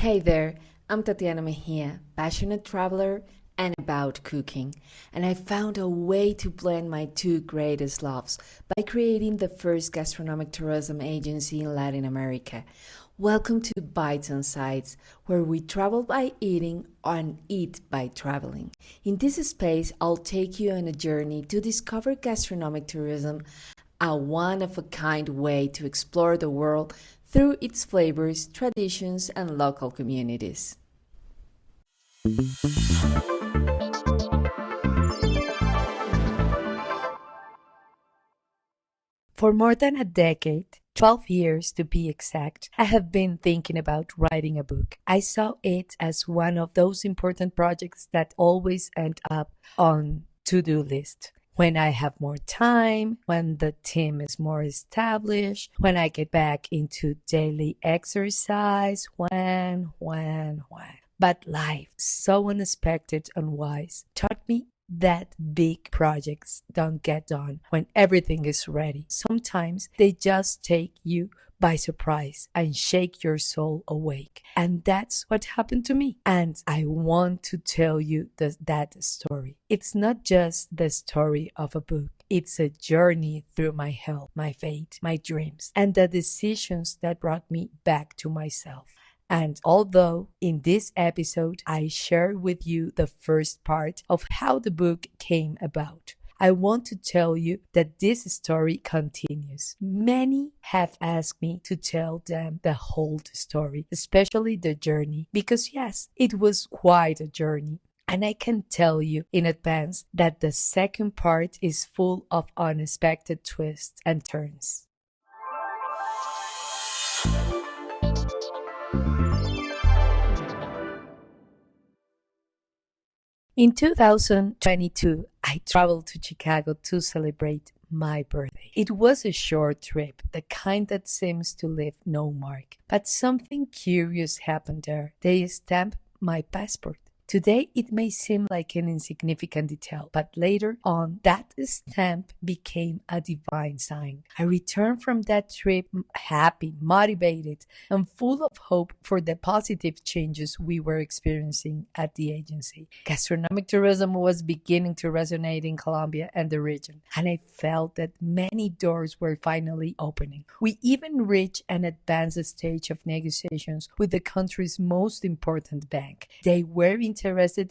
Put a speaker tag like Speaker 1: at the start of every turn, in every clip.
Speaker 1: Hey there, I'm Tatiana Mejia, passionate traveler and about cooking, and I found a way to blend my two greatest loves by creating the first gastronomic tourism agency in Latin America. Welcome to Bites and Sides, where we travel by eating and eat by traveling. In this space, I'll take you on a journey to discover gastronomic tourism, a one of a kind way to explore the world through its flavors, traditions, and local communities. For more than a decade, 12 years to be exact, I have been thinking about writing a book. I saw it as one of those important projects that always end up on to-do list. When I have more time, when the team is more established, when I get back into daily exercise, when. But life, so unexpected and wise, taught me that big projects don't get done when everything is ready. Sometimes they just take you by surprise and shake your soul awake. And that's what happened to me. And I want to tell you that story. It's not just the story of a book. It's a journey through my health, my faith, my dreams, and the decisions that brought me back to myself. And although in this episode I share with you the first part of how the book came about, I want to tell you that this story continues. Many have asked me to tell them the whole story, especially the journey, because yes, it was quite a journey. And I can tell you in advance that the second part is full of unexpected twists and turns. In 2022, I traveled to Chicago to celebrate my birthday. It was a short trip, the kind that seems to leave no mark. But something curious happened there. They stamped my passport. Today, it may seem like an insignificant detail, but later on, that stamp became a divine sign. I returned from that trip happy, motivated, and full of hope for the positive changes we were experiencing at the agency. Gastronomic tourism was beginning to resonate in Colombia and the region, and I felt that many doors were finally opening. We even reached an advanced stage of negotiations with the country's most important bank. They were interested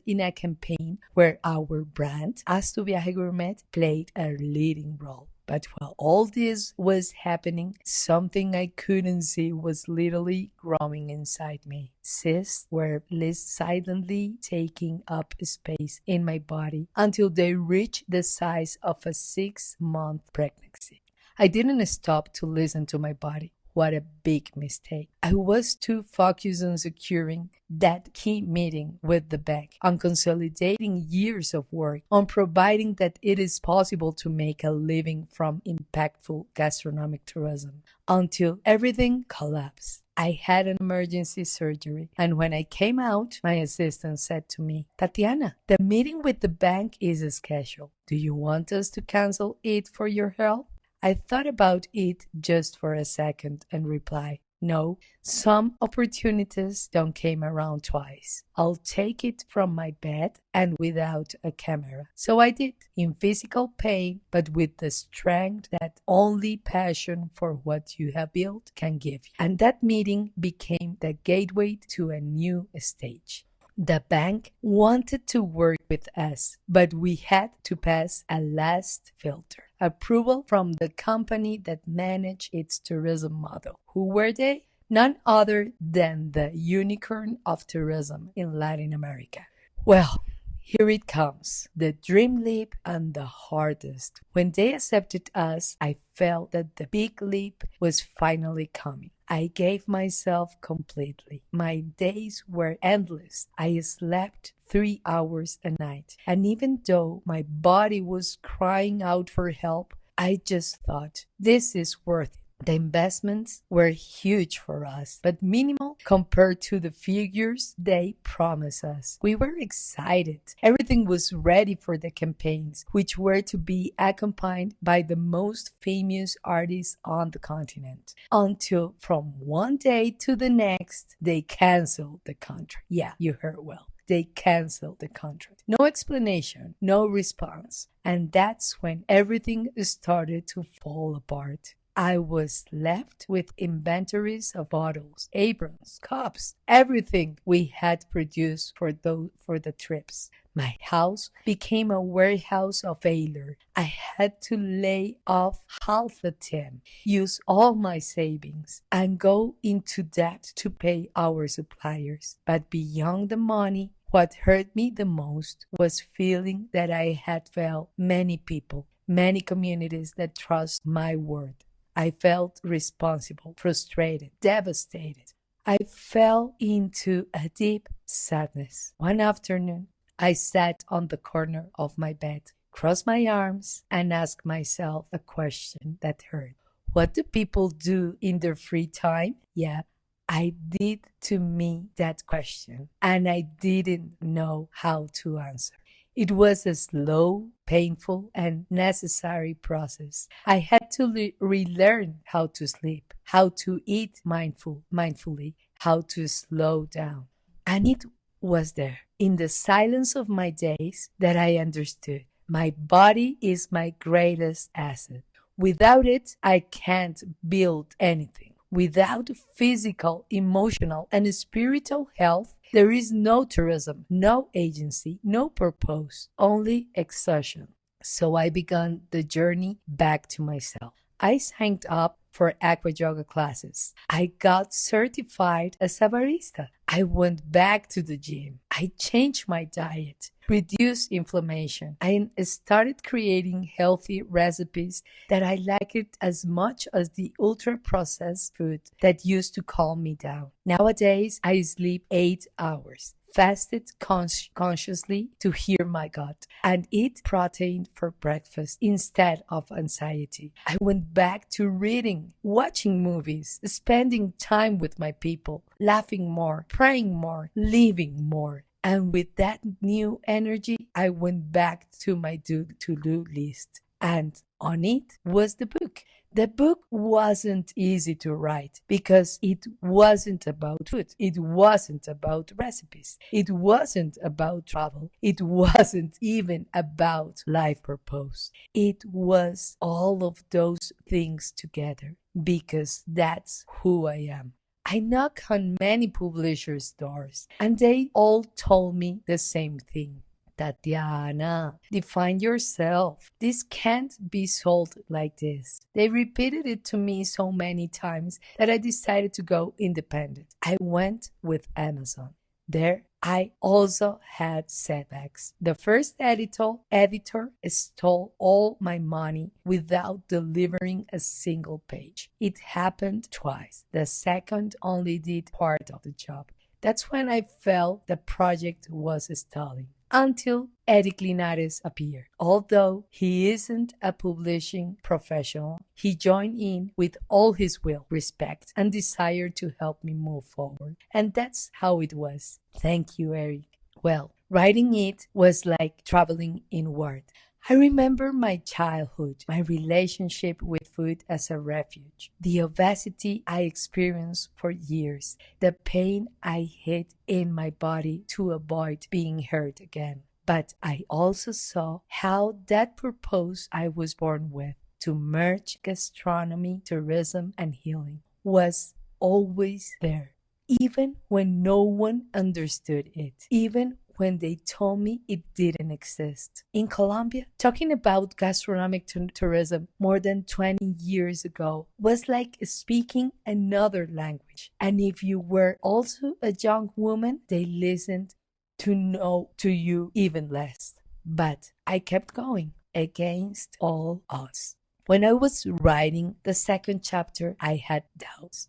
Speaker 1: in a campaign where our brand, As Tu Viaje Gourmet, played a leading role. But while all this was happening, something I couldn't see was literally growing inside me. Cysts were silently taking up space in my body until they reached the size of a 6-month pregnancy. I didn't stop to listen to my body. What a big mistake. I was too focused on securing that key meeting with the bank, on consolidating years of work, on providing that it is possible to make a living from impactful gastronomic tourism, until everything collapsed. I had an emergency surgery, and when I came out, my assistant said to me, Tatiana, the meeting with the bank is scheduled. Do you want us to cancel it for your health? I thought about it just for a second and replied, no, some opportunities don't come around twice. I'll take it from my bed and without a camera. So I did, in physical pain, but with the strength that only passion for what you have built can give you. And that meeting became the gateway to a new stage. The bank wanted to work with us, but we had to pass a last filter. Approval from the company that managed its tourism model. Who were they? None other than the unicorn of tourism in Latin America. Well, here it comes, the dream leap and the hardest. When they accepted us, I felt that the big leap was finally coming. I gave myself completely. My days were endless. I slept 3 hours a night. And even though my body was crying out for help, I just thought, this is worth it. The investments were huge for us, but minimal compared to the figures they promised us. We were excited. Everything was ready for the campaigns, which were to be accompanied by the most famous artists on the continent. Until from one day to the next, they canceled the contract. Yeah, you heard well. They canceled the contract. No explanation, no response. And that's when everything started to fall apart. I was left with inventories of bottles, aprons, cups, everything we had produced for the trips. My house became a warehouse of failure. I had to lay off half the team, use all my savings, and go into debt to pay our suppliers. But beyond the money, what hurt me the most was feeling that I had failed many people, many communities that trust my word. I felt responsible, frustrated, devastated. I fell into a deep sadness. One afternoon, I sat on the corner of my bed, crossed my arms, and asked myself a question that hurt. What do people do in their free time? Yeah, I did to me that question, and I didn't know how to answer. It was a slow, painful, and necessary process. I had to relearn how to sleep, how to eat mindfully, how to slow down. And it was there, in the silence of my days, that I understood. My body is my greatest asset. Without it, I can't build anything. Without physical, emotional, and spiritual health, there is no tourism, no agency, no purpose, only exhaustion. So I began the journey back to myself. I signed up for aqua yoga classes. I got certified as a barista. I went back to the gym. I changed my diet, reduced inflammation. I started creating healthy recipes that I liked as much as the ultra-processed food that used to calm me down. Nowadays, I sleep 8 hours. Fasted consciously to hear my gut, and eat protein for breakfast instead of anxiety. I went back to reading, watching movies, spending time with my people, laughing more, praying more, living more. And with that new energy, I went back to my to-do list. And on it was the book. The book wasn't easy to write because it wasn't about food. It wasn't about recipes. It wasn't about travel. It wasn't even about life purpose. It was all of those things together because that's who I am. I knocked on many publishers' doors and they all told me the same thing. Tatiana, define yourself. This can't be sold like this. They repeated it to me so many times that I decided to go independent. I went with Amazon. There, I also had setbacks. The first editor stole all my money without delivering a single page. It happened twice. The second only did part of the job. That's when I felt the project was stalling. Until Eric Linares appeared. Although he isn't a publishing professional, he joined in with all his will, respect, and desire to help me move forward. And that's how it was. Thank you, Eric. Well, writing it was like traveling inward. I remember my childhood, my relationship with food as a refuge, the obesity I experienced for years, the pain I hid in my body to avoid being hurt again. But I also saw how that purpose I was born with, to merge gastronomy, tourism, and healing, was always there, even when no one understood it, even when they told me it didn't exist. In Colombia, talking about gastronomic tourism more than 20 years ago was like speaking another language. And if you were also a young woman, they listened to you even less. But I kept going against all odds. When I was writing the second chapter, I had doubts.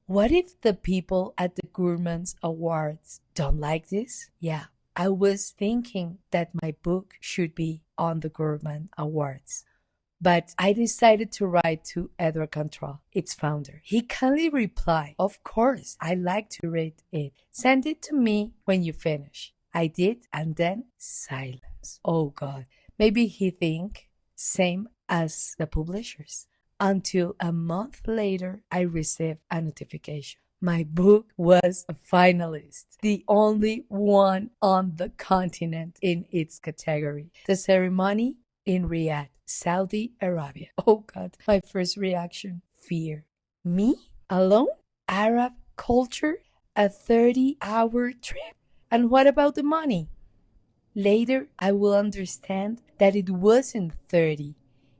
Speaker 1: What if the people at the Gourmand Awards don't like this? Yeah. I was thinking that my book should be on the Gourmand Awards. But I decided to write to Edward Cantrell, its founder. He kindly replied, "Of course, I like to read it. Send it to me when you finish." I did, and then silence. Oh God. Maybe he think same as the publishers. Until a month later, I received a notification. My book was a finalist, the only one on the continent in its category. The ceremony in Riyadh, Saudi Arabia. Oh God, my first reaction, fear. Me? Alone? Arab culture? A 30-hour trip? And what about the money? Later, I will understand that it wasn't 30.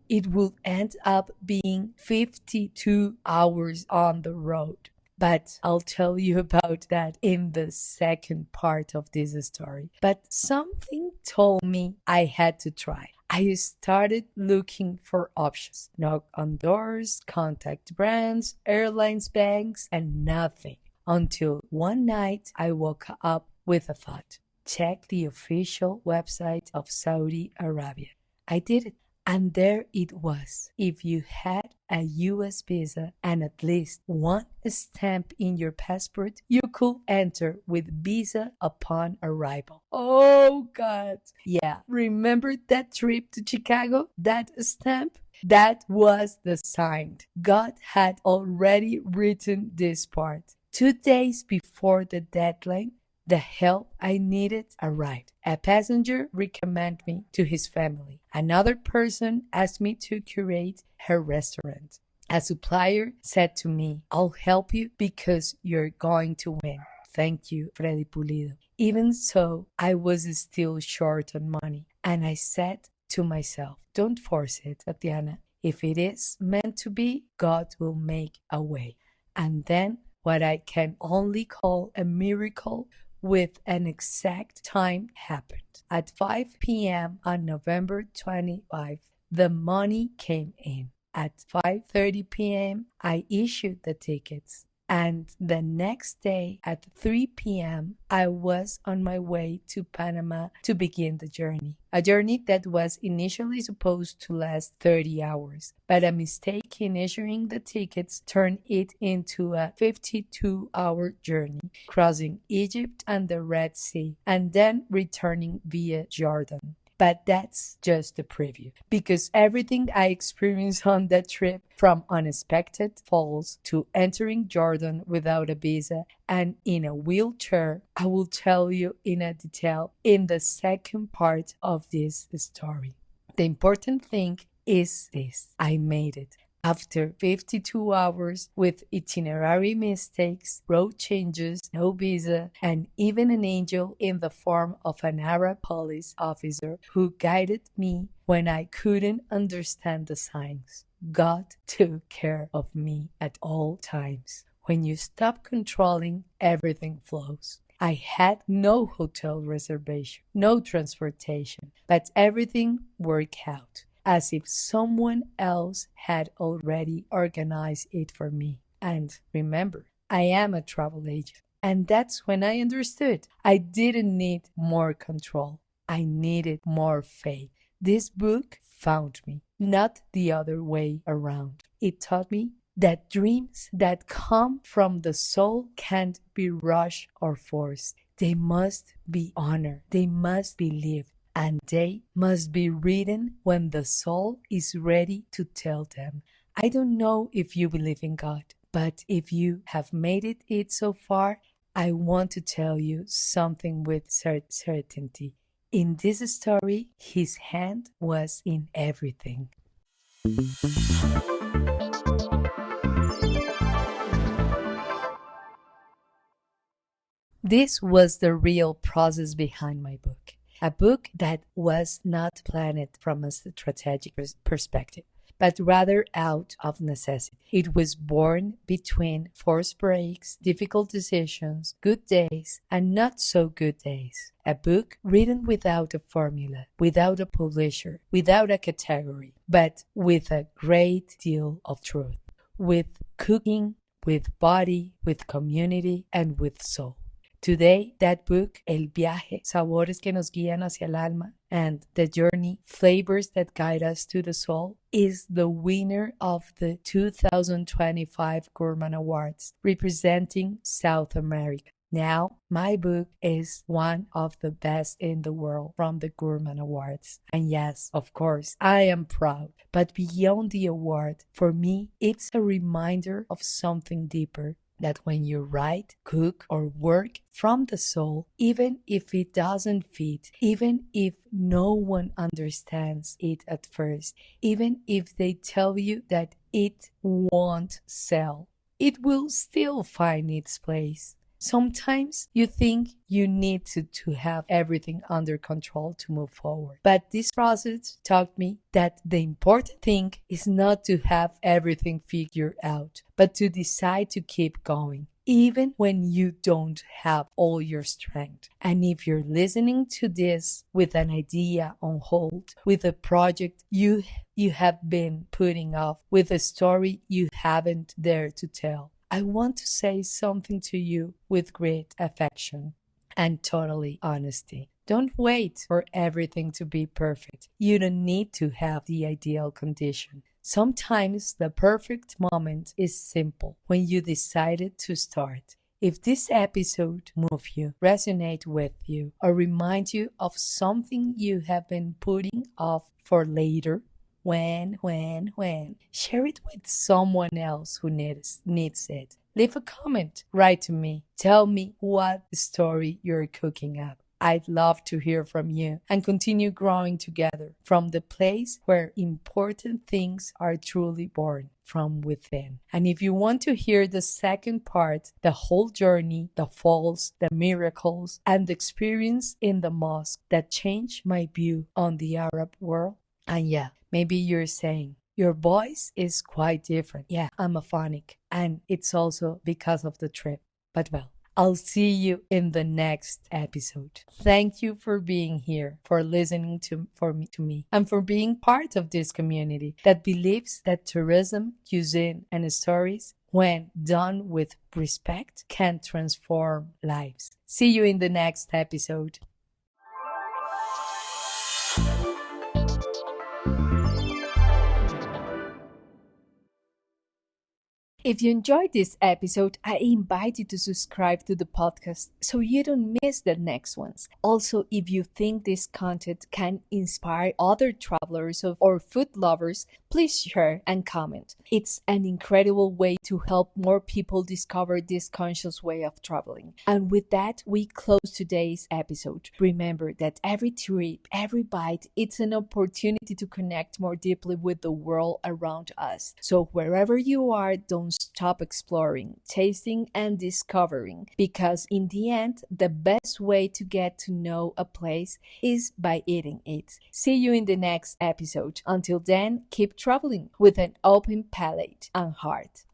Speaker 1: It will end up being 52 hours on the road. But I'll tell you about that in the second part of this story. But something told me I had to try. I started looking for options, knock on doors, contact brands, airlines, banks, and nothing. Until one night I woke up with a thought. Check the official website of Saudi Arabia. I did it. And there it was. If you had a US visa and at least one stamp in your passport, you could enter with visa upon arrival. Oh God. Yeah. Remember that trip to Chicago? That stamp? That was the sign. God had already written this part. 2 days before the deadline, the help I needed arrived. A passenger recommended me to his family. Another person asked me to curate her restaurant. A supplier said to me, "I'll help you because you're going to win." Thank you, Freddy Pulido. Even so, I was still short on money. And I said to myself, don't force it, Tatiana. If it is meant to be, God will make a way. And then what I can only call a miracle with an exact time happened. At 5 p.m. on November 25, the money came in. At 5:30 p.m., I issued the tickets. And the next day at 3 p.m., I was on my way to Panama to begin the journey. A journey that was initially supposed to last 30 hours, but a mistake in issuing the tickets turned it into a 52-hour journey, crossing Egypt and the Red Sea, and then returning via Jordan. But that's just a preview, because everything I experienced on that trip, from unexpected falls to entering Jordan without a visa and in a wheelchair, I will tell you in a detail in the second part of this story. The important thing is this: I made it. After 52 hours with itinerary mistakes, road changes, no visa, and even an angel in the form of an Arab police officer who guided me when I couldn't understand the signs. God took care of me at all times. When you stop controlling, everything flows. I had no hotel reservation, no transportation, but everything worked out, as if someone else had already organized it for me. And remember, I am a travel agent. And that's when I understood I didn't need more control. I needed more faith. This book found me, not the other way around. It taught me that dreams that come from the soul can't be rushed or forced. They must be honored. They must be lived. And they must be written when the soul is ready to tell them. I don't know if you believe in God, but if you have made it so far, I want to tell you something with certainty. In this story, His hand was in everything. This was the real process behind my book. A book that was not planned from a strategic perspective, but rather out of necessity. It was born between forced breaks, difficult decisions, good days, and not so good days. A book written without a formula, without a publisher, without a category, but with a great deal of truth. With cooking, with body, with community, and with soul. Today, that book, El Viaje, Sabores que nos guían hacia el alma, and The Journey, Flavors that Guide Us to the Soul, is the winner of the 2025 Gourmand Awards, representing South America. Now, my book is one of the best in the world from the Gourmand Awards. And yes, of course, I am proud. But beyond the award, for me, it's a reminder of something deeper. That when you write, cook, or work from the soul, even if it doesn't fit, even if no one understands it at first, even if they tell you that it won't sell, it will still find its place. Sometimes you think you need to have everything under control to move forward. But this process taught me that the important thing is not to have everything figured out, but to decide to keep going, even when you don't have all your strength. And if you're listening to this with an idea on hold, with a project you have been putting off, with a story you haven't dared to tell, I want to say something to you with great affection and totally honesty. Don't wait for everything to be perfect. You don't need to have the ideal condition. Sometimes the perfect moment is simple when you decided to start. If this episode moved you, resonate with you, or remind you of something you have been putting off for later, when, share it with someone else who needs it. Leave a comment, write to me, tell me what story you're cooking up. I'd love to hear from you and continue growing together from the place where important things are truly born from within. And if you want to hear the second part, the whole journey, the falls, the miracles, and the experience in the mosque that changed my view on the Arab world, and yeah, maybe you're saying, your voice is quite different. Yeah, I'm a phonic, and it's also because of the trip. But well, I'll see you in the next episode. Thank you for being here, for listening to me, and for being part of this community that believes that tourism, cuisine, and stories, when done with respect, can transform lives. See you in the next episode. If you enjoyed this episode, I invite you to subscribe to the podcast so you don't miss the next ones. Also, if you think this content can inspire other travelers or food lovers, please share and comment. It's an incredible way to help more people discover this conscious way of traveling. And with that, we close today's episode. Remember that every trip, every bite, it's an opportunity to connect more deeply with the world around us. So wherever you are, don't stop exploring, tasting, and discovering, because in the end, the best way to get to know a place is by eating it. See you in the next episode. Until then, keep traveling with an open palate and heart.